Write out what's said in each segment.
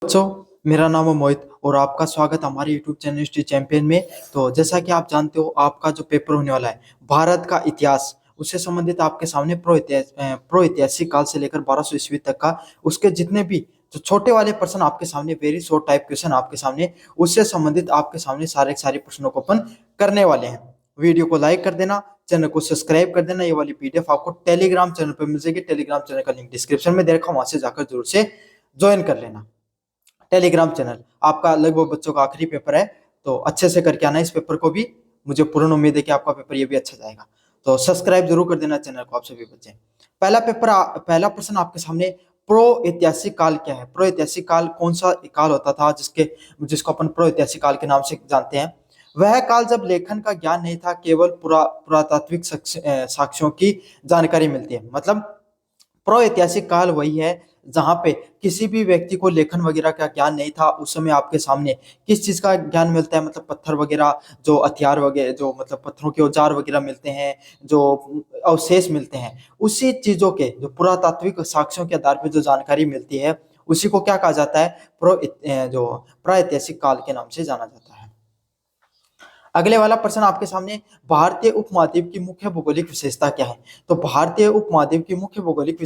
बच्चों, मेरा नाम है मोहित और आपका स्वागत हमारे यूट्यूब चैनल हिस्ट्री चैंपियन में। तो जैसा कि आप जानते हो, आपका जो पेपर होने वाला है भारत का इतिहास, उससे संबंधित आपके सामने प्रो ऐतिहासिक काल से लेकर 1200 ईस्वी तक का उसके जितने भी जो छोटे वाले प्रश्न आपके सामने, वेरी शॉर्ट टाइप क्वेश्चन आपके सामने, उससे संबंधित आपके सामने सारे के सारे प्रश्नों को अपन करने वाले हैं। वीडियो को लाइक कर देना, चैनल को सब्सक्राइब कर देना। ये वाली पीडीएफ आपको टेलीग्राम चैनल पर मिल जाएगी। टेलीग्राम चैनल का लिंक डिस्क्रिप्शन में दे रखा हूं, वहां से जाकर जरूर से ज्वाइन कर लेना। टेलीग्राम चैनल आपका लगभग बच्चों का आखिरी पेपर है, तो अच्छे से करके आना इस पेपर को भी। मुझे पूर्ण उम्मीद है कि आपका पेपर ये भी अच्छा जाएगा। तो सब्सक्राइब जरूर कर देना चैनल को, आप सभी बच्चे। पहला प्रश्न आपके सामने, प्रो ऐतिहासिक काल क्या है? प्रो ऐतिहासिक काल कौन सा काल होता था जिसको अपन प्रो ऐतिहासिक काल के नाम से जानते हैं? वह काल जब लेखन का ज्ञान नहीं था, केवल पुरातात्विक साक्ष्यों की जानकारी मिलती है। मतलब प्रो ऐतिहासिक काल वही है जहां पे किसी भी व्यक्ति को लेखन वगैरह का ज्ञान नहीं था। उस समय आपके सामने किस चीज का ज्ञान मिलता है? मतलब पत्थर वगैरह, जो हथियार वगैरह, जो मतलब पत्थरों के औजार वगैरह मिलते हैं, जो अवशेष मिलते हैं, उसी चीजों के जो पुरातात्विक साक्ष्यों के आधार पर जो जानकारी मिलती है, उसी को क्या कहा जाता है? जो प्रागैतिहासिक काल के नाम से जाना जाता है। अगले वाला प्रश्न आपके सामने, भारतीय उपमहाद्वीप की मुख्य भौगोलिक विशेषता क्या है? तो भारतीय उपमहाद्वीप की मुख्य भौगोलिक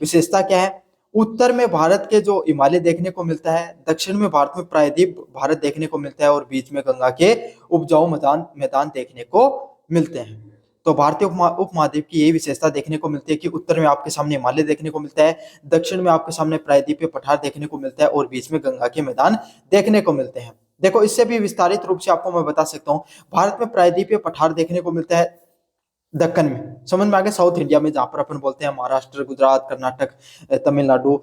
विशेषता क्या है? उत्तर में भारत के जो हिमालय देखने को मिलता है, दक्षिण में भारत में प्रायद्वीप भारत देखने को मिलता है, और बीच में गंगा के उपजाऊ मैदान मैदान देखने को मिलते हैं। तो भारतीय उपमहाद्वीप की यही विशेषता देखने को मिलती है कि उत्तर में आपके सामने हिमालय देखने को मिलता है, दक्षिण में आपके सामने प्रायद्वीपीय पठार देखने को मिलता है, और बीच में गंगा के मैदान देखने को मिलते हैं। देखो, इससे भी विस्तारित रूप से आपको मैं बता सकता हूँ, भारत में प्रायद्वीपीय पठार देखने को मिलता है दक्कन में, समझ में आ गया, साउथ इंडिया में, जहां पर अपन बोलते हैं महाराष्ट्र, गुजरात, कर्नाटक, तमिलनाडु,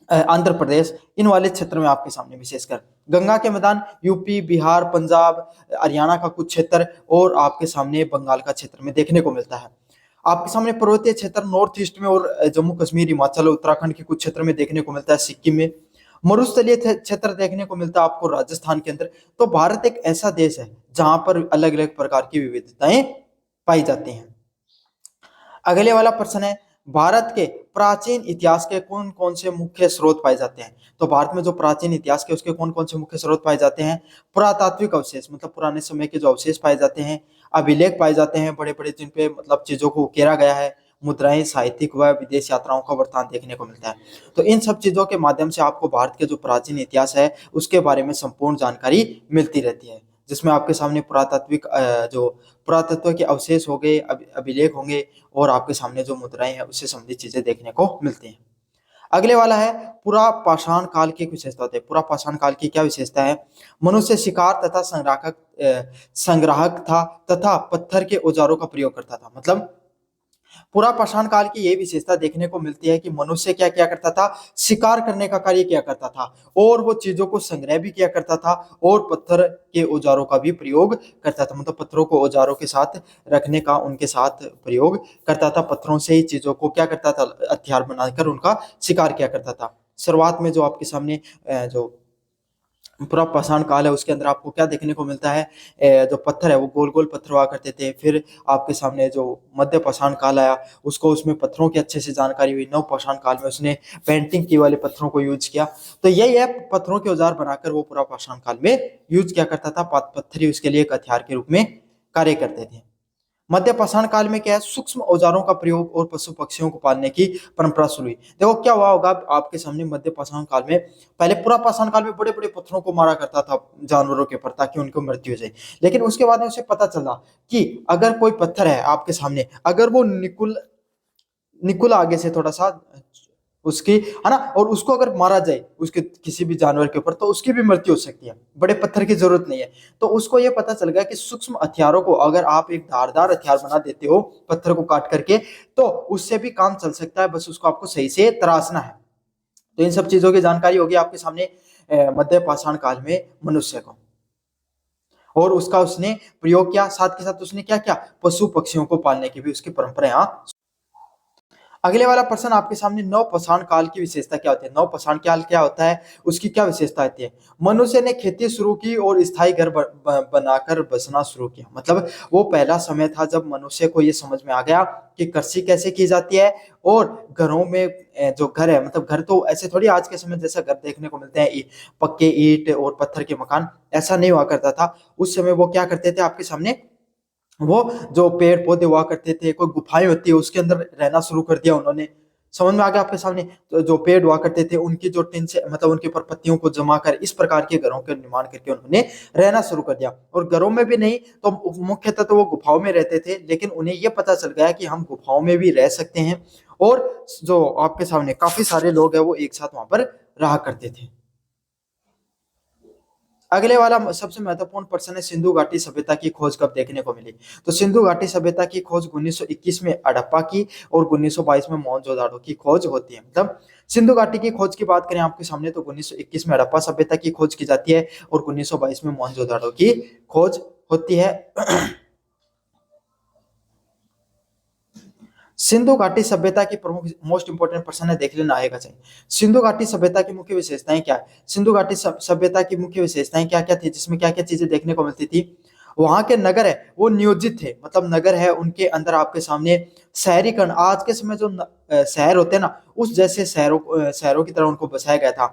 आंध्र प्रदेश, इन वाले क्षेत्र में आपके सामने विशेषकर गंगा के मैदान यूपी, बिहार, पंजाब, हरियाणा का कुछ क्षेत्र, और आपके सामने बंगाल का क्षेत्र में देखने को मिलता है। आपके सामने पर्वतीय क्षेत्र नॉर्थ ईस्ट में और जम्मू कश्मीर, हिमाचल, उत्तराखंड के कुछ क्षेत्र में देखने को मिलता है, सिक्किम में। मरुस्थलीय क्षेत्र देखने को मिलता है आपको राजस्थान के अंदर। तो भारत एक ऐसा देश है जहां पर अलग अलग प्रकार की विविधताएं पाई जाती हैं। अगले वाला प्रश्न है, भारत के प्राचीन इतिहास के कौन कौन से मुख्य स्रोत पाए जाते हैं? तो भारत में जो प्राचीन इतिहास के उसके कौन कौन से मुख्य स्रोत पाए जाते हैं? पुरातात्विक अवशेष, मतलब पुराने समय के जो अवशेष पाए जाते हैं, अभिलेख पाए जाते हैं बड़े बड़े, जिन पे मतलब चीजों को उकेरा गया है, मुद्राएं, साहित्यिक व विदेश यात्राओं का वृत्तांत देखने को मिलता है। तो इन सब चीजों के माध्यम से आपको भारत के जो प्राचीन इतिहास है उसके बारे में संपूर्ण जानकारी मिलती रहती है, जिसमें आपके सामने जो पुरातत्व के अवशेष हो गए, अभिलेख होंगे, और आपके सामने जो मुद्राएं हैं उससे संबंधित चीजें देखने को मिलती हैं। अगले वाला है, पुरा पाषाण काल की विशेषता होती है। पुरा पाषाण काल की क्या विशेषता है? मनुष्य शिकार तथा संग्राहक था तथा पत्थर के औजारों का प्रयोग करता था। मतलब पुरा पाषाण काल की यही विशेषता देखने को मिलती है कि मनुष्य क्या किया करता था? शिकार करने का कार्य किया करता था, और वो चीजों को संग्रह भी किया करता था, और पत्थर के औजारों का भी प्रयोग करता था। मतलब पत्थरों को औजारों के साथ रखने का उनके साथ प्रयोग करता था। पत्थरों से ही चीजों को क्या करता था? हथियार बनाकर उनका शिकार किया करता था। शुरुआत में जो आपके सामने जो पूरा पाषाण काल है उसके अंदर आपको क्या देखने को मिलता है? जो पत्थर है वो गोल गोल पत्थर हुआ करते थे। फिर आपके सामने जो मध्य पाषाण काल आया, उसको उसमें पत्थरों की अच्छे से जानकारी हुई। नव पाषाण काल में उसने पेंटिंग की वाले पत्थरों को यूज किया। तो यही है, पत्थरों के औजार बनाकर वो पूरा पाषाण काल में यूज किया करता था। पत्थर ही उसके लिए एक हथियार के रूप में कार्य करते थे। मध्य पाषाण काल में क्या है? सूक्ष्म औजारों का प्रयोग और पशु पक्षियों को पालने की परंपरा शुरू हुई। देखो क्या हुआ होगा आपके सामने, मध्य पाषाण काल में, पहले पूरा पाषाण काल में बड़े बड़े पत्थरों को मारा करता था जानवरों के ऊपर, ताकि उनको मृत्यु हो जाए। लेकिन उसके बाद में उसे पता चला कि अगर कोई पत्थर है आपके सामने, अगर वो निकुल निकुल आगे से थोड़ा सा उसकी, है ना, और उसको अगर मारा जाए उसके किसी भी जानवर के ऊपर, तो उसकी भी मृत्यु हो सकती है, बड़े पत्थर की जरूरत नहीं है। तो उसको ये पता चल गया कि सूक्ष्म हथियारों को अगर आप एक धारदार हथियार बना देते हो पत्थर को काट करके, तो उससे भी काम चल सकता है, बस उसको आपको सही से तराशना है। तो इन सब चीजों की जानकारी होगी आपके सामने मध्य पाषाण काल में मनुष्य को, और उसका उसने प्रयोग किया। साथ के साथ उसने क्या किया? पशु पक्षियों को पालने की भी उसकी परंपरा यहाँ। अगले वाला प्रश्न आपके सामने नवपाषाण काल की विशेषता क्या होती है। नवपाषाण काल क्या होता है, उसकी क्या विशेषता होती है। मनुष्य ने खेती शुरू की और स्थायी घर बनाकर बसना शुरू किया। मतलब वो पहला समय था जब मनुष्य को ये समझ में आ गया कि कृषि कैसे की जाती है, और घरों में जो घर है, मतलब घर तो ऐसे थोड़ी आज के समय जैसा घर देखने को मिलते हैं, पक्के ईंट और पत्थर के मकान, ऐसा नहीं हुआ करता था। उस समय वो क्या करते थे, आपके सामने वो जो पेड़ पौधे हुआ करते थे, कोई गुफाएं होती है उसके अंदर रहना शुरू कर दिया उन्होंने। समझ में आ गया आपके सामने। तो जो पेड़ हुआ करते थे उनकी जो टिन से, मतलब उनके ऊपर पत्तियों को जमा कर इस प्रकार के घरों के निर्माण करके उन्होंने रहना शुरू कर दिया। और घरों में भी नहीं तो मुख्यतः तो वो गुफाओं में रहते थे, लेकिन उन्हें ये पता चल गया कि हम गुफाओं में भी रह सकते हैं, और जो आपके सामने काफी सारे लोग हैं वो एक साथ वहां पर रहा करते थे। अगले वाला सबसे महत्वपूर्ण प्रश्न है, सिंधु घाटी सभ्यता की खोज कब देखने को मिली। तो सिंधु घाटी सभ्यता की खोज 1921 में हड़प्पा की और 1922 में मोहनजोदाड़ो की खोज होती है। मतलब सिंधु घाटी की खोज की बात करें आपके सामने तो 1921 में हड़प्पा सभ्यता की खोज की जाती है और 1922 में मोहनजोदाड़ो की खोज होती है। सिंधु घाटी सभ्यता की प्रमुख मोस्ट इंपोर्टेंट प्रश्न है, देख लेना आएगा चाहिए। सिंधु घाटी सभ्यता की मुख्य विशेषताएं क्या है। सिंधु घाटी सभ्यता की मुख्य विशेषताएं क्या क्या थी, जिसमें क्या क्या चीजें देखने को मिलती थी। वहां के नगर है वो नियोजित थे, मतलब नगर है उनके अंदर आपके सामने शहरीकरण, आज के समय जो शहर होते हैं ना, उस जैसे शहरों की तरह उनको बसाया गया था,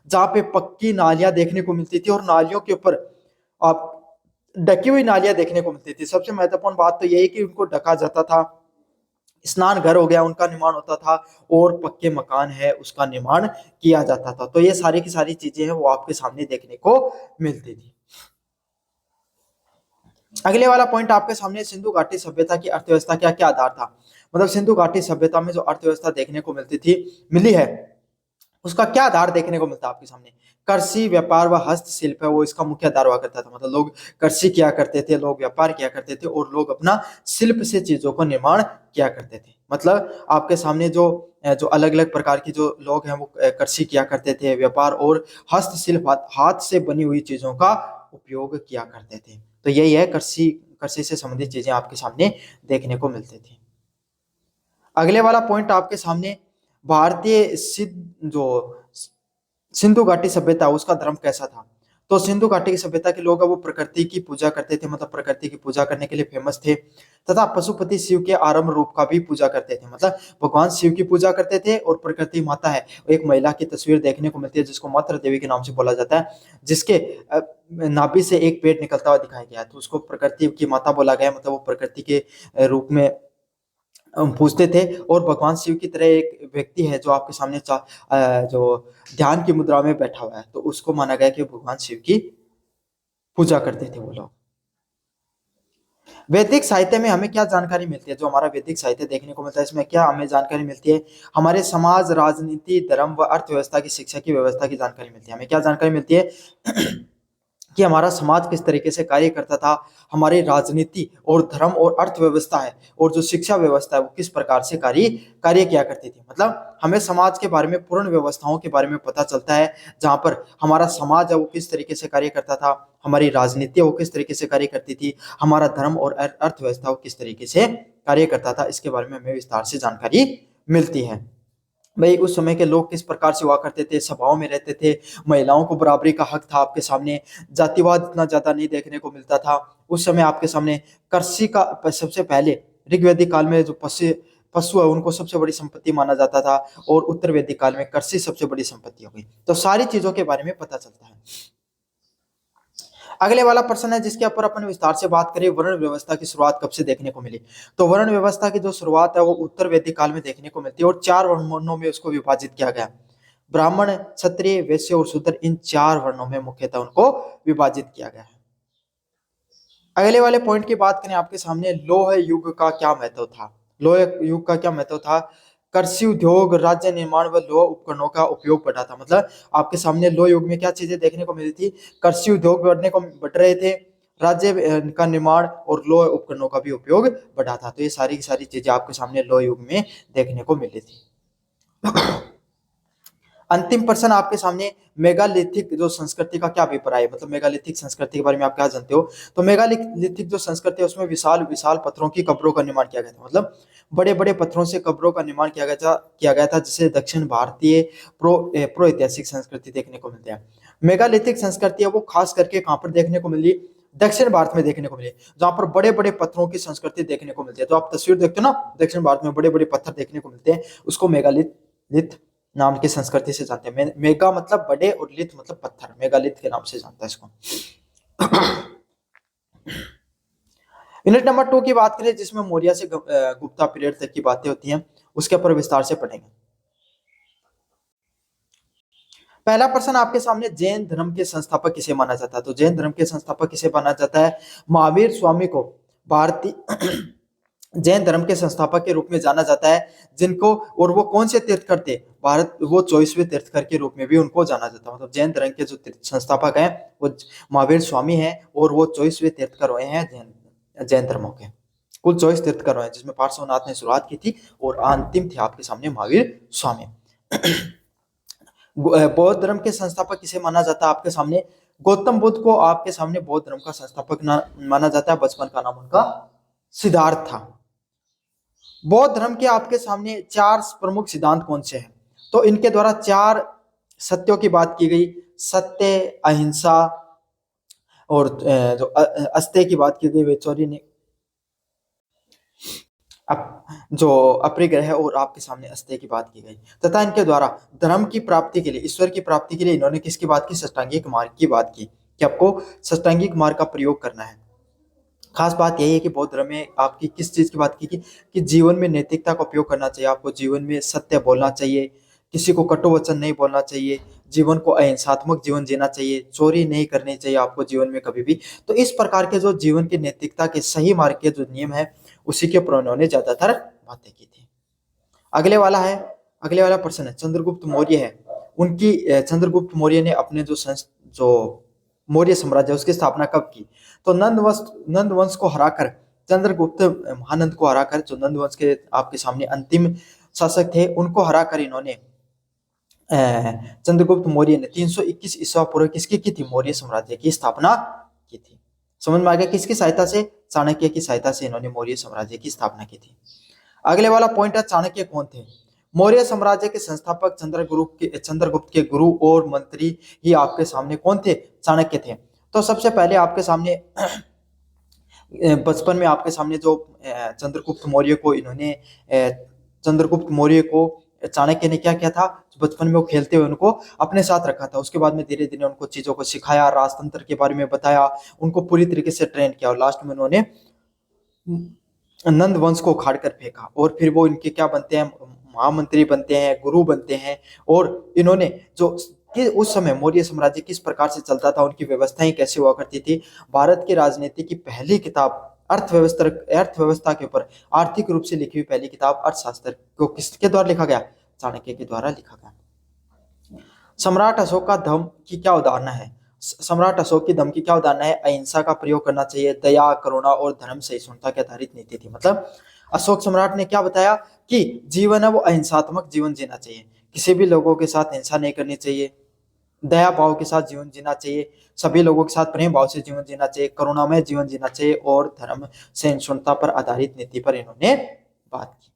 जहाँ पे पक्की नालियां देखने को मिलती थी और नालियों के ऊपर आप ढकी हुई नालियां देखने को मिलती थी। सबसे महत्वपूर्ण बात तो यही कि उनको ढका जाता था। स्नान घर हो गया उनका निर्माण होता था, और पक्के मकान है उसका निर्माण किया जाता था। तो ये सारी की सारी चीजें हैं वो आपके सामने देखने को मिलती थी। अगले वाला पॉइंट आपके सामने, सिंधु घाटी सभ्यता की अर्थव्यवस्था क्या क्या आधार था। मतलब सिंधु घाटी सभ्यता में जो अर्थव्यवस्था देखने को मिलती थी, मिली है, उसका क्या आधार देखने को मिलता है आपके सामने। कृषि, व्यापार व हस्तशिल्प है वो इसका मुख्य आधार हुआ करता था। मतलब लोग कृषि किया करते थे, लोग व्यापार किया करते थे, और लोग अपना शिल्प से चीजों को निर्माण किया करते थे। मतलब आपके सामने जो जो अलग अलग प्रकार की जो लोग हैं वो कृषि किया करते थे, व्यापार और हस्तशिल्प, हाथ से बनी हुई चीजों का उपयोग किया करते थे। तो यही है, कृषि कृषि से संबंधित चीजें आपके सामने देखने को मिलती थी। अगले वाला पॉइंट आपके सामने, भारतीय सिद्ध जो सिंधु घाटी सभ्यता उसका धर्म कैसा था। तो सिंधु घाटी की सभ्यता के लोग वो प्रकृति की पूजा करते थे, मतलब प्रकृति की पूजा करने के लिए फेमस थे, तथा पशुपति शिव के आरंभ रूप का भी पूजा करते थे। मतलब भगवान शिव की पूजा करते थे, और प्रकृति माता है, एक महिला की तस्वीर देखने को मिलती है जिसको मातृ देवी के नाम से बोला जाता है, जिसके नाभि से एक पेड़ निकलता हुआ दिखाया गया है, तो उसको प्रकृति की माता बोला गया। मतलब वो प्रकृति के रूप में पूजते थे। और भगवान शिव की तरह एक व्यक्ति है जो आपके सामने जो ध्यान की मुद्रा में बैठा हुआ है, तो उसको माना गया कि भगवान शिव की पूजा करते थे वो लोग। वैदिक साहित्य में हमें क्या जानकारी मिलती है। जो हमारा वैदिक साहित्य देखने को मिलता है, इसमें क्या हमें जानकारी मिलती है। हमारे समाज, राजनीति, धर्म व अर्थव्यवस्था की, शिक्षा की व्यवस्था की जानकारी मिलती है। हमें क्या जानकारी मिलती है कि हमारा समाज किस तरीके से कार्य करता था, हमारी राजनीति और धर्म और अर्थव्यवस्था है, और जो शिक्षा व्यवस्था है वो किस प्रकार से कार्य कार्य किया करती थी। मतलब हमें समाज के बारे में, पूर्ण व्यवस्थाओं के बारे में पता चलता है, जहाँ पर हमारा समाज है वो किस तरीके से कार्य करता था, हमारी राजनीति वो किस तरीके से कार्य करती थी, हमारा धर्म और अर्थव्यवस्था वो किस तरीके से कार्य करता था, इसके बारे में हमें विस्तार से जानकारी मिलती है। भाई उस समय के लोग किस प्रकार से हुआ करते थे, सभाओं में रहते थे, महिलाओं को बराबरी का हक था आपके सामने, जातिवाद इतना ज्यादा नहीं देखने को मिलता था उस समय आपके सामने। कृषि का सबसे पहले ऋग्वैदिक काल में जो पशु पशु है उनको सबसे बड़ी संपत्ति माना जाता था, और उत्तर वैदिक काल में कृषि सबसे बड़ी संपत्ति हो गई। तो सारी चीजों के बारे में पता चलता है। अगले वाला प्रश्न है जिसके ऊपर अपन विस्तार से बात करें, वर्ण व्यवस्था की शुरुआत कब से देखने को मिली। तो वर्ण व्यवस्था की जो शुरुआत है वो उत्तर वैदिक काल में देखने को मिलती है, और 4 वर्णों में उसको विभाजित किया गया। ब्राह्मण, क्षत्रिय, वैश्य और शूद्र, इन 4 वर्णों में मुख्यतः उनको विभाजित किया गया है। अगले वाले पॉइंट की बात करें आपके सामने, लौह युग का क्या महत्व था। लौह युग का क्या महत्व था। कृषि उद्योग, राज्य निर्माण व लौह उपकरणों का उपयोग बढ़ा था। मतलब आपके सामने लौह युग में क्या चीजें देखने को मिली थी, कृषि उद्योग बढ़ रहे थे, राज्य का निर्माण और लौह उपकरणों का भी उपयोग बढ़ा था। तो ये सारी की सारी चीजें आपके सामने लौह युग में देखने को मिली थी। अंतिम प्रश्न आपके सामने, मेगालिथिक जो संस्कृति का क्या अभिप्राय है, मतलब मेगालिथिक संस्कृति के बारे में आप क्या जानते हो। तो मेगालिथिक जो संस्कृति है उसमें विशाल विशाल पत्थरों की कब्रों का निर्माण किया गया था, मतलब बड़े बड़े पत्थरों से कब्रों का निर्माण किया गया था जिसे दक्षिण भारतीय प्रो ऐतिहासिक संस्कृति देखने को मिलती है। मेगालिथिक संस्कृति है वो खास करके कहाँ पर देखने को मिली, दक्षिण भारत में देखने को मिली, जहां पर बड़े बड़े पत्थरों की संस्कृति देखने को मिलती है। तो आप तस्वीर देखते हो ना, दक्षिण भारत में बड़े बड़े पत्थर देखने को मिलते हैं, उसको मेगालिथ नाम की संस्कृति से जानते हैं। मेगा मतलब बड़े और लिथ मतलब पत्थर, मेगालिथ के नाम से जानता है इसको। यूनिट नंबर 2 की बात करें जिसमें मौर्य से गुप्ता पीरियड तक की बातें होती हैं, उसके ऊपर विस्तार से पढ़ेंगे। पहला प्रश्न आपके सामने, जैन धर्म के संस्थापक किसे माना जाता है। तो जैन धर्म के संस्थापक किसे माना जाता है, महावीर स्वामी को भारतीय जैन धर्म के संस्थापक के रूप में जाना जाता है, जिनको, और वो कौन से तीर्थकर थे, भारत वो 24वें तीर्थकर के रूप में भी उनको जाना जाता है। मतलब जैन धर्म के जो संस्थापक हैं वो महावीर स्वामी हैं, और वो 24वें तीर्थकर हुए हैं जैन धर्मों के। कुल 24 तीर्थकर हुए हैं, जिसमें पार्श्वनाथ ने शुरुआत की थी, और अंतिम थे आपके सामने महावीर स्वामी। बौद्ध धर्म के संस्थापक किसे माना जाता है आपके सामने, गौतम बुद्ध को आपके सामने बौद्ध धर्म का संस्थापक माना जाता है। बचपन का नाम उनका सिद्धार्थ था। बौद्ध धर्म के आपके सामने 4 प्रमुख सिद्धांत कौन से हैं, तो इनके द्वारा 4 सत्यों की बात की गई, सत्य, अहिंसा, और जो अस्तेय की बात की गई, वे चोरी ने जो अपरिग्रह और आपके सामने अस्तेय की बात की गई, तथा इनके द्वारा धर्म की प्राप्ति के लिए, ईश्वर की प्राप्ति के लिए इन्होंने किसकी बात की, साष्टांगिक मार्ग की बात की, कि आपको साष्टांगिक मार्ग का प्रयोग करना है। खास बात यही है कि बौद्ध धर्म में आपकी किस चीज की बात की कि जीवन में नैतिकता का उपयोग करना चाहिए, आपको जीवन में सत्य बोलना चाहिए, किसी को कटु वचन नहीं बोलना चाहिए, जीवन को अहिंसात्मक जीवन जीना चाहिए, चोरी नहीं करनी चाहिए आपको जीवन में कभी भी। तो इस प्रकार के जो जीवन की नैतिकता के सही मार्ग के जो नियम है, उसी के ऊपर उन्होंने ज्यादातर बातें की थी। अगले वाला प्रश्न है, चंद्रगुप्त मौर्य है, उनकी चंद्रगुप्त मौर्य ने अपने जो मौर्य साम्राज्य उसकी स्थापना कब की। तो नंद वंश को हराकर, चंद्रगुप्त महानंद को हराकर, जो नंद वंश के आपके सामने अंतिम शासक थे, उनको हराकर इन्होंने चंद्रगुप्त मौर्य ने 321 ईसा पूर्व किसकी की थी, मौर्य साम्राज्य की स्थापना की थी। समझ में आ गया, किसकी सहायता से, चाणक्य की सहायता से इन्होंने मौर्य साम्राज्य की स्थापना की थी। अगले वाला पॉइंट है, चाणक्य कौन थे। मौर्य साम्राज्य के संस्थापक चंद्रगुप्त के गुरु और मंत्री ही आपके सामने कौन थे, चाणक्य थे। तो सबसे पहले आपके सामने बचपन में आपके सामने जो चंद्रगुप्त मौर्य को चाणक्य ने क्या किया था, बचपन में वो खेलते हुए उनको अपने साथ रखा था। उसके बाद में धीरे धीरे उनको चीजों को सिखाया, राजतंत्र के बारे में बताया, उनको पूरी तरीके से ट्रेन किया, और लास्ट में उन्होंने नंद वंश को उखाड़ कर फेंका, और फिर वो इनके क्या बनते हैं, महामंत्री बनते हैं, गुरु बनते हैं। और इन्होंने जो कि उस समय मौर्य साम्राज्य किस प्रकार से चलता था, उनकी व्यवस्थाएं कैसे हुआ करती थी, भारत की राजनीति की पहली किताब अर्थव्यवस्था के ऊपर आर्थिक रूप से लिखी हुई पहली किताब अर्थशास्त्र को किसके द्वारा लिखा गया, चाणक्य के द्वारा लिखा गया। सम्राट अशोक का धम्म की क्या उदाहरण है, सम्राट अशोक की धम्म की क्या उदाहरण है, अहिंसा का प्रयोग करना चाहिए, दया, करुणा और धर्म सहिष्णुता के आधारित नीति थी। मतलब अशोक सम्राट ने क्या बताया कि जीवन है वो अहिंसात्मक जीवन जीना चाहिए, किसी भी लोगों के साथ हिंसा नहीं करनी चाहिए, दया भाव के साथ जीवन जीना चाहिए, सभी लोगों के साथ प्रेम भाव से जीवन जीना चाहिए, करुणामय जीवन जीना चाहिए, और धर्म सहिष्णुता पर आधारित नीति पर इन्होंने बात की।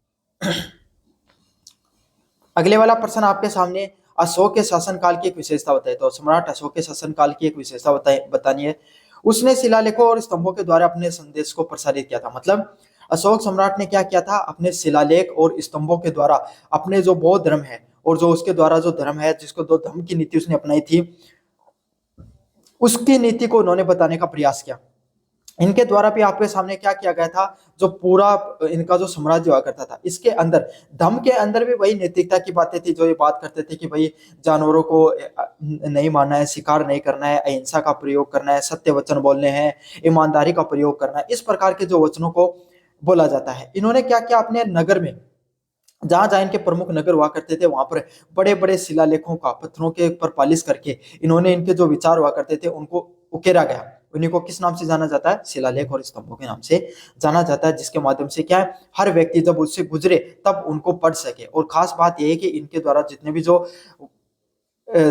अगले वाला प्रश्न आपके सामने, अशोक के शासनकाल की एक विशेषता बताइए। तो सम्राट अशोक के शासनकाल की एक विशेषता बतानी है। उसने शिलालेखों और स्तंभों के द्वारा अपने संदेश को प्रसारित किया था। मतलब अशोक सम्राट ने क्या किया था, अपने शिलालेख और स्तंभों के द्वारा अपने जो बौद्ध धर्म है, और जो उसके द्वारा जो धर्म है, जिसको दो धर्म की नीति उसने अपनाई थी, उसकी नीति को उन्होंने बताने का प्रयास किया। इनके द्वारा भी आपके सामने क्या किया गया था, जो पूरा इनका जो साम्राज्य हुआ करता था, इसके अंदर धम्म के अंदर भी वही नैतिकता की बातें थी, जो ये बात करते थे कि भाई जानवरों को नहीं मारना है, शिकार नहीं करना है, अहिंसा का प्रयोग करना है, सत्य वचन बोलने हैं, ईमानदारी का प्रयोग करना है, इस प्रकार के जो वचनों को बोला जाता है। इन्होंने क्या किया, अपने नगर में जहां जहां इनके प्रमुख नगर हुआ करते थे, वहां पर बड़े बड़े शिलालेखों का पत्थरों के ऊपर पालिश करके इन्होंने इनके जो विचार हुआ करते थे उनको उकेरा गया। उन्हीं को किस नाम से जाना जाता है, शिलालेख और स्तंभों के नाम से जाना जाता है, जिसके माध्यम से क्या है, हर व्यक्ति जब उससे गुजरे तब उनको पढ़ सके। और खास बात यह है कि इनके द्वारा जितने भी जो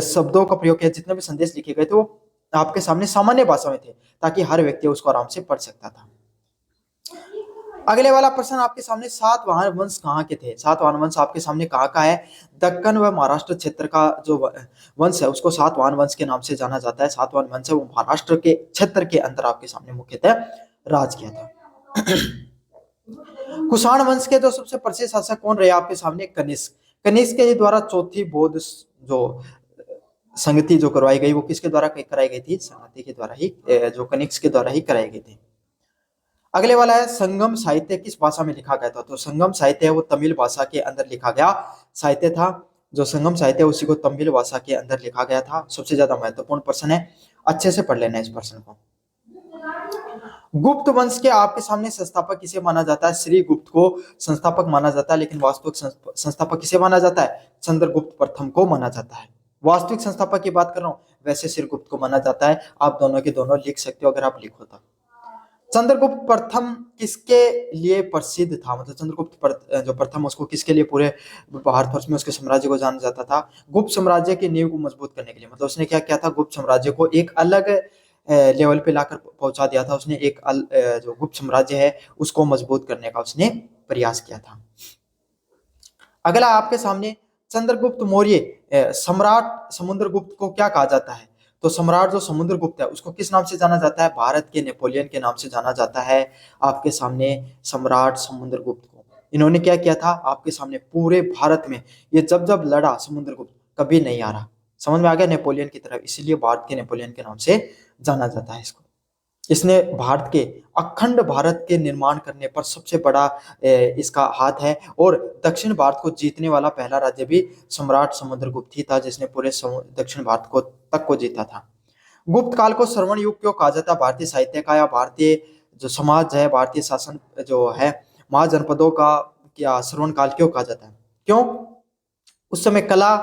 शब्दों का प्रयोग किया, जितने भी संदेश लिखे गए थे वो आपके सामने सामान्य भाषा में थे, ताकि हर व्यक्ति उसको आराम से पढ़ सकता था। अगले वाला प्रश्न आपके सामने, सातवाहन वंश कहाँ के थे? सातवाहन वंश आपके सामने कहाँ का है? दक्कन व महाराष्ट्र क्षेत्र का जो वंश है उसको सातवाहन वंश के नाम से जाना जाता है। सातवाहन वंश है वो महाराष्ट्र के क्षेत्र के अंदर आपके सामने मुख्यतः राज किया था। कुषाण वंश के जो सबसे प्रसिद्ध शासक कौन रहे आपके सामने? कनिष्क। कनिष्क के द्वारा चौथी बौद्ध जो संगति जो करवाई गई वो किसके द्वारा कराई गई थी? संगति के द्वारा ही, जो कनिष्क के द्वारा ही कराई गई थी। अगले वाला है, संगम साहित्य किस भाषा में लिखा गया था? तो संगम साहित्य है वो तमिल भाषा के अंदर लिखा गया साहित्य था। जो संगम साहित्य उसी को तमिल भाषा के अंदर लिखा गया था। सबसे ज्यादा महत्वपूर्ण प्रश्न है, अच्छे से पढ़ लेना इस प्रश्न को। गुप्त वंश के आपके सामने संस्थापक किसे माना जाता है? श्री गुप्त को संस्थापक माना जाता है, लेकिन वास्तविक संस्थापक किसे माना जाता है? चंद्रगुप्त प्रथम को माना जाता है। वास्तविक संस्थापक की बात कर रहा हूं, वैसे श्रीगुप्त को माना जाता है। आप दोनों के दोनों लिख सकते हो अगर आप लिखो तो। चंद्रगुप्त प्रथम किसके लिए प्रसिद्ध था? मतलब चंद्रगुप्त जो प्रथम उसको किसके लिए पूरे भारतवर्ष में उसके साम्राज्य को जाना जाता था? गुप्त साम्राज्य की नींव को मजबूत करने के लिए। मतलब उसने क्या किया था? गुप्त साम्राज्य को एक अलग लेवल पे लाकर पहुंचा दिया था उसने। एक जो गुप्त साम्राज्य है उसको मजबूत करने का उसने प्रयास किया था। अगला आपके सामने, चंद्रगुप्त मौर्य सम्राट समुद्रगुप्त को क्या कहा जाता है? तो सम्राट जो समुद्रगुप्त है उसको किस नाम से जाना जाता है? भारत के नेपोलियन के नाम से जाना जाता है आपके सामने सम्राट समुद्रगुप्त को। इन्होंने क्या किया था आपके सामने? पूरे भारत में ये जब जब लड़ा समुद्रगुप्त, कभी नहीं आ रहा। समझ में आ गया? नेपोलियन की तरफ, इसीलिए भारत के नेपोलियन के नाम से जाना जाता है इसको। इसने भारत के अखंड भारत के निर्माण करने पर सबसे बड़ा इसका हाथ है। और दक्षिण भारत को जीतने वाला पहला राज्य भी सम्राट समुद्रगुप्त ही था, जिसने पूरे दक्षिण भारत को तक को जीता था। गुप्त काल को स्वर्ण युग क्यों कहा जाता है? भारतीय साहित्य का या भारतीय जो समाज है, भारतीय शासन जो है, महाजनपदों का क्या स्वर्ण काल क्यों कहा जाता है? क्यों? उस समय कला,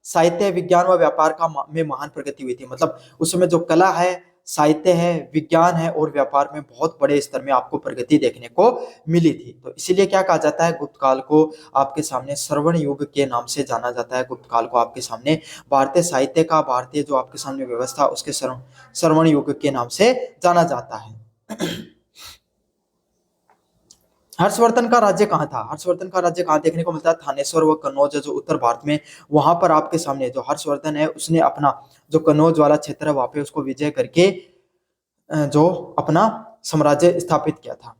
साहित्य, विज्ञान व व्यापार का में महान प्रगति हुई थी। मतलब उस समय जो कला है, साहित्य है, विज्ञान है और व्यापार में बहुत बड़े स्तर में आपको प्रगति देखने को मिली थी। तो इसीलिए क्या कहा जाता है? गुप्त काल को आपके सामने स्वर्ण युग के नाम से जाना जाता है। गुप्त काल को आपके सामने भारतीय साहित्य का, भारतीय जो आपके सामने व्यवस्था उसके स्वर्ण युग के नाम से जाना जाता है। हर्षवर्धन का राज्य कहाँ था? हर्षवर्धन का राज्य कहाँ देखने को मिलता है? थानेश्वर व कन्नौज जो उत्तर भारत में, वहां पर आपके सामने जो हर्षवर्धन है उसने अपना जो कन्नौज वाला क्षेत्र है वहां पे उसको विजय करके जो अपना साम्राज्य स्थापित किया था।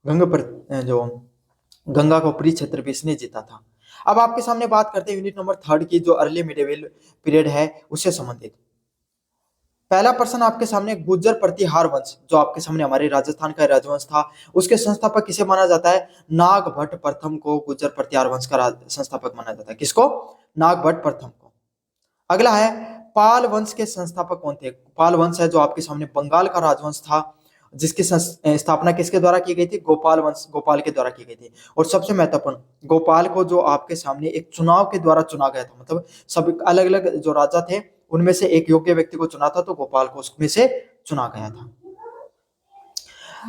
जो गंगा का ऊपरी क्षेत्र भी इसने जीता था। अब आपके सामने बात करते हैं यूनिट नंबर 3 की, जो अर्ली मिडिवल पीरियड है उससे संबंधित। पहला प्रश्न आपके सामने, गुर्जर प्रतिहार वंश जो आपके सामने हमारे राजस्थान का राजवंश था, उसके संस्थापक किसे माना जाता है? नागभट्ट प्रथम को गुर्जर प्रतिहार वंश का संस्थापक माना जाता है। किसको? नागभट्ट प्रथम को। अगला है, पाल वंश के संस्थापक कौन थे? पाल वंश है जो आपके सामने बंगाल का राजवंश था, जिसकी स्थापना किसके द्वारा की गई थी? गोपाल वंश, गोपाल के द्वारा की गई थी। और सबसे महत्वपूर्ण, गोपाल को जो आपके सामने एक चुनाव के द्वारा चुना गया था। मतलब सब अलग अलग जो राजा थे उनमें से एक योग्य व्यक्ति को चुना था, तो गोपाल को उसमें से चुना गया था।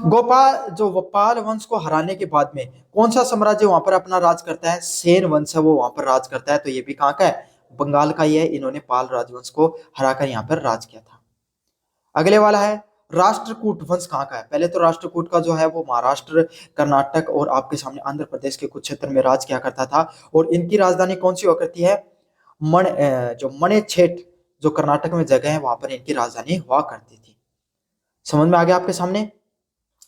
गोपाल वंश को हराने के बाद में कौन सा साम्राज्य वहां पर अपना राज करता है? सेन वंश है वो वहां पर राज करता है। तो ये भी कहाँ का है? बंगाल का ही है। इन्होंने पाल राजवंश को हराकर यहाँ पर राज किया था। अगले वाला है, राष्ट्रकूट वंश कहाँ का है? पहले तो राष्ट्रकूट का जो है वो महाराष्ट्र, कर्नाटक और आपके सामने आंध्र प्रदेश के कुछ क्षेत्र में राज किया करता था। और इनकी राजधानी कौन सी हुआ करती है? जो मणेछेट जो कर्नाटक में जगह है वहां पर इनकी राजधानी हुआ करती थी। समझ में आ गया आपके सामने?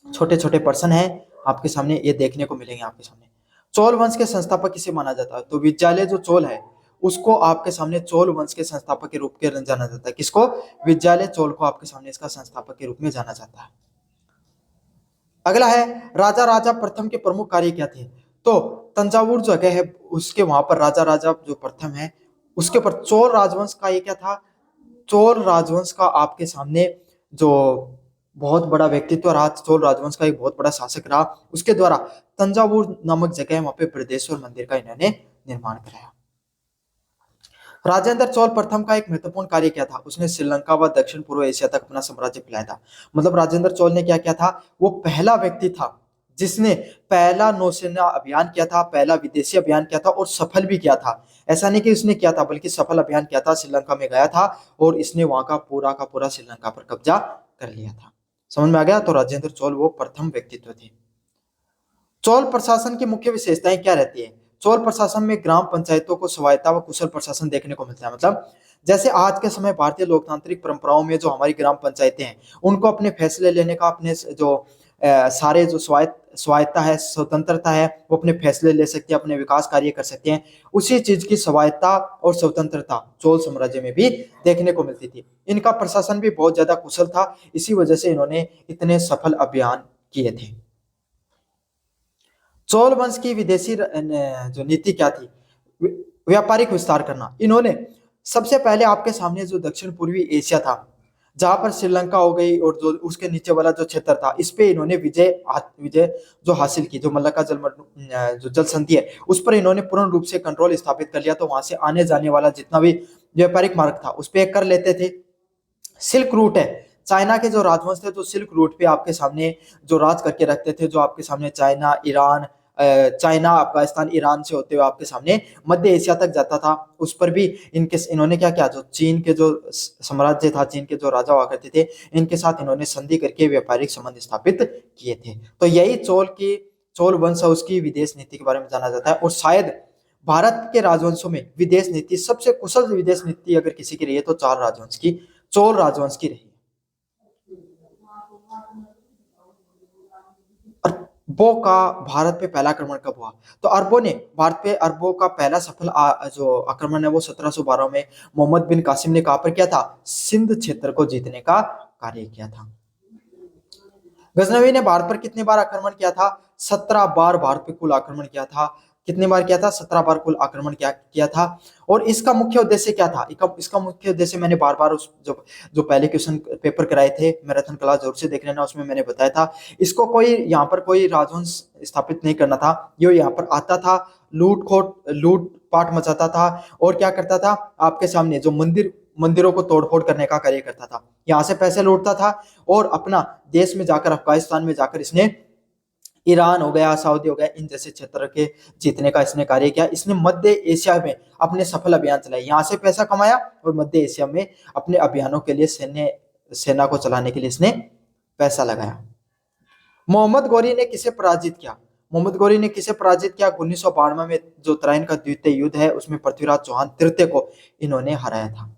छोटे छोटे प्रश्न है आपके सामने, ये देखने को मिलेंगे आपके सामने। चोल वंश के संस्थापक किसे माना जाता है? तो विद्यालय जो चोल है उसको आपके सामने चोल वंश के संस्थापक के रूप में जाना जाता है। किसको? विद्यालय चोल को आपके सामने इसका संस्थापक के रूप में जाना जाता है। अगला है, राजा प्रथम के प्रमुख कार्य क्या थे? तो तंजावुर जगह है उसके वहां पर राजा जो प्रथम है उसके ऊपर चोल राजवंश का ये क्या था? चोल राजवंश का आपके सामने जो बहुत बड़ा व्यक्तित्व रहा, चोल राजवंश का एक बहुत बड़ा शासक रहा, उसके द्वारा तंजावुर नामक जगह वहां पे बृहदेश्वर मंदिर का इन्होंने निर्माण कराया। राजेंद्र चोल प्रथम का एक महत्वपूर्ण कार्य क्या था? उसने श्रीलंका व दक्षिण पूर्व एशिया तक अपना साम्राज्य फैलाया था। मतलब राजेंद्र चोल ने क्या किया था? वो पहला व्यक्ति था जिसने पहला नौसेना अभियान किया था, पहला विदेशी अभियान किया था और सफल भी किया था। ऐसा नहीं कि उसने किया था, बल्कि सफल अभियान किया था, श्रीलंका में गया था और इसने वहां का पूरा श्रीलंका पर कब्जा कर लिया था। समझ में आ गया? तो राजेंद्र चोल वो प्रथम व्यक्तित्व थे। चोल प्रशासन की मुख्य विशेषताएं क्या रहती है? चोल प्रशासन में ग्राम पंचायतों को स्वायत्ता व कुशल प्रशासन देखने को मिलता है। मतलब जैसे आज के समय भारतीय लोकतांत्रिक परंपराओं में जो हमारी ग्राम पंचायतें हैं, उनको अपने फैसले लेने का, अपने जो सारे जो स्वायत्ता है, स्वतंत्रता है, वो अपने फैसले ले सकते हैं, अपने विकास कार्य कर सकते हैं। उसी चीज की स्वायत्ता और स्वतंत्रता चोल साम्राज्य में भी देखने को मिलती थी। इनका प्रशासन भी बहुत ज्यादा कुशल था, इसी वजह से इन्होंने इतने सफल अभियान किए थे। चोल वंश की विदेशी जो नीति क्या थी? व्यापारिक विस्तार करना। इन्होंने सबसे पहले आपके सामने जो दक्षिण पूर्वी एशिया था, जहां पर श्रीलंका हो गई और जो उसके नीचे वाला जो क्षेत्र था, इस पे इन्होंने विजय जो हासिल की, जो मल्लका जो जल संधि है, उस पर इन्होंने पूर्ण रूप से कंट्रोल स्थापित कर लिया। तो वहां से आने जाने वाला जितना भी व्यापारिक मार्ग था, उस पर कर लेते थे। सिल्क रूट है, चाइना के जो राजवंश थे, जो सिल्क रूट पे आपके सामने जो राज करके रखते थे, जो आपके सामने China, Iran, China, Afghanistan, Iran से होते हुए आपके सामने मध्य एशिया तक जाता था। उस पर भी इन्होंने क्या किया, जो चीन के जो साम्राज्य था, चीन के जो राजा हुआ करते थे, इनके साथ इन्होंने संधि करके व्यापारिक संबंध स्थापित किए थे। तो यही चोल वंश उसकी विदेश नीति के बारे में जाना जाता है। और शायद भारत के राजवंशों में विदेश नीति, सबसे कुशल विदेश नीति अगर किसी की रही है तो चोल राजवंश की रही। अरबों का भारत पे पहला आक्रमण कब हुआ? तो अरबों ने भारत पे, अरबों का पहला सफल जो आक्रमण है वो 1712 में मोहम्मद बिन कासिम ने कहां पर किया था? सिंध क्षेत्र को जीतने का कार्य किया था। गजनवी ने भारत पर कितनी बार आक्रमण किया था? 17 बार भारत पे कुल आक्रमण किया था। कितनी बार किया था? 17 बार कुल आक्रमण किया था। और इसका मुख्य उद्देश्य क्या था? इसका मुख्य उद्देश्य मैंने बार बार उस जो पहले क्वेश्चन पेपर कराए थे, मैराथन क्लास जरूर से देख लेना, उसमें मैंने बताया था। इसको कोई यहाँ पर कोई राजवंश स्थापित नहीं करना था। ये यहाँ पर आता था, लूट पाट मचाता था और क्या करता था, आपके सामने जो मंदिरों को तोड़फोड़ करने का कार्य करता था, यहाँ से पैसे लूटता था और अपना देश में जाकर, अफगानिस्तान में जाकर इसने ईरान हो गया, सऊदी हो गया, इन जैसे क्षेत्र के जीतने का इसने कार्य किया। इसने मध्य एशिया में अपने सफल अभियान चलाए, यहाँ से पैसा कमाया और मध्य एशिया में अपने अभियानों के लिए सेना को चलाने के लिए इसने पैसा लगाया। मोहम्मद गौरी ने किसे पराजित किया? मोहम्मद गौरी ने किसे पराजित किया? 1992 में जो तराइन का द्वितीय युद्ध है, उसमें पृथ्वीराज चौहान तृतीय को इन्होंने हराया था,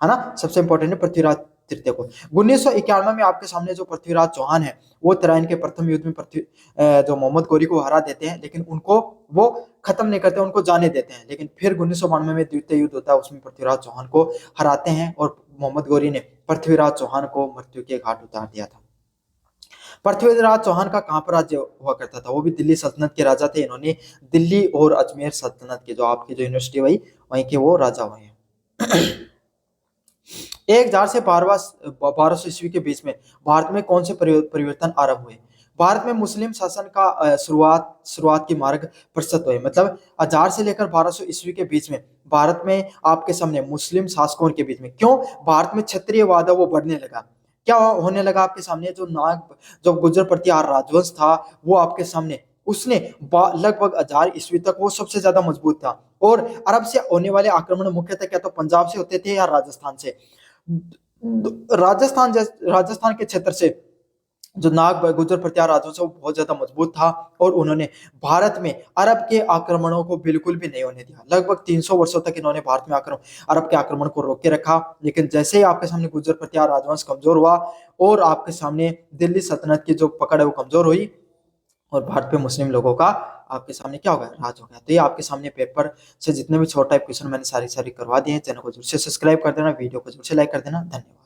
है ना। सबसे इंपॉर्टेंट है पृथ्वीराज तृतीय को। 1991 में आपके सामने जो पृथ्वीराज चौहान है, वो तराइन के प्रथम युद्ध में जो मोहम्मद गौरी को हरा देते हैं, लेकिन उनको वो खत्म नहीं करते, उनको जाने देते हैं। लेकिन फिर 1992 में द्वितीय युद्ध होता है, उसमें पृथ्वीराज चौहान को हराते हैं और मोहम्मद गौरी ने पृथ्वीराज चौहान को मृत्यु के घाट उतार दिया था। पृथ्वीराज चौहान का कहां पर राज्य हुआ करता था? वो भी दिल्ली सल्तनत के राजा थे। इन्होंने दिल्ली और अजमेर सल्तनत के जो आपकी जो यूनिवर्सिटी वहीं के वो राजा हुए हैं। 1000 से 1200 ईस्वी के बीच में भारत में कौन से परिवर्तन आरंभ हुए? भारत में मुस्लिम शासन का शुरुआत की मार्ग प्रशस्त हुए। मतलब 1000 से लेकर 1200 ईस्वी के बीच में भारत में आपके सामने मुस्लिम शासकों के बीच में, क्यों भारत में क्षत्रियवाद वो बढ़ने लगा, क्या होने लगा आपके सामने? जो गुर्जर प्रतिहार राजवंश था, वो आपके सामने उसने लगभग 1000 ईस्वी तक वो सबसे ज्यादा मजबूत था। और अरब से होने वाले आक्रमण मुख्यतः क्या तो पंजाब से होते थे या राजस्थान से। राजस्थान के क्षेत्र से जो गुर्जर प्रतिहार राजवंश वो बहुत ज्यादा मजबूत था और उन्होंने भारत में अरब के आक्रमणों को बिल्कुल भी नहीं होने दिया। लगभग 300 वर्षों तक इन्होंने भारत में अरब के आक्रमण को रोक के रखा। लेकिन जैसे ही आपके सामने गुर्जर प्रतिहार राजवंश कमजोर हुआ और आपके सामने दिल्ली सल्तनत की जो पकड़ है वो कमजोर हुई और भारत पे मुस्लिम लोगों का आपके सामने क्या हो गया? राज हो गया। तो ये आपके सामने पेपर से जितने भी छोटा टाइप क्वेश्चन मैंने सारी करवा दिए हैं। चैनल को जरूर से सब्सक्राइब कर देना, वीडियो को जरूर से लाइक कर देना। धन्यवाद।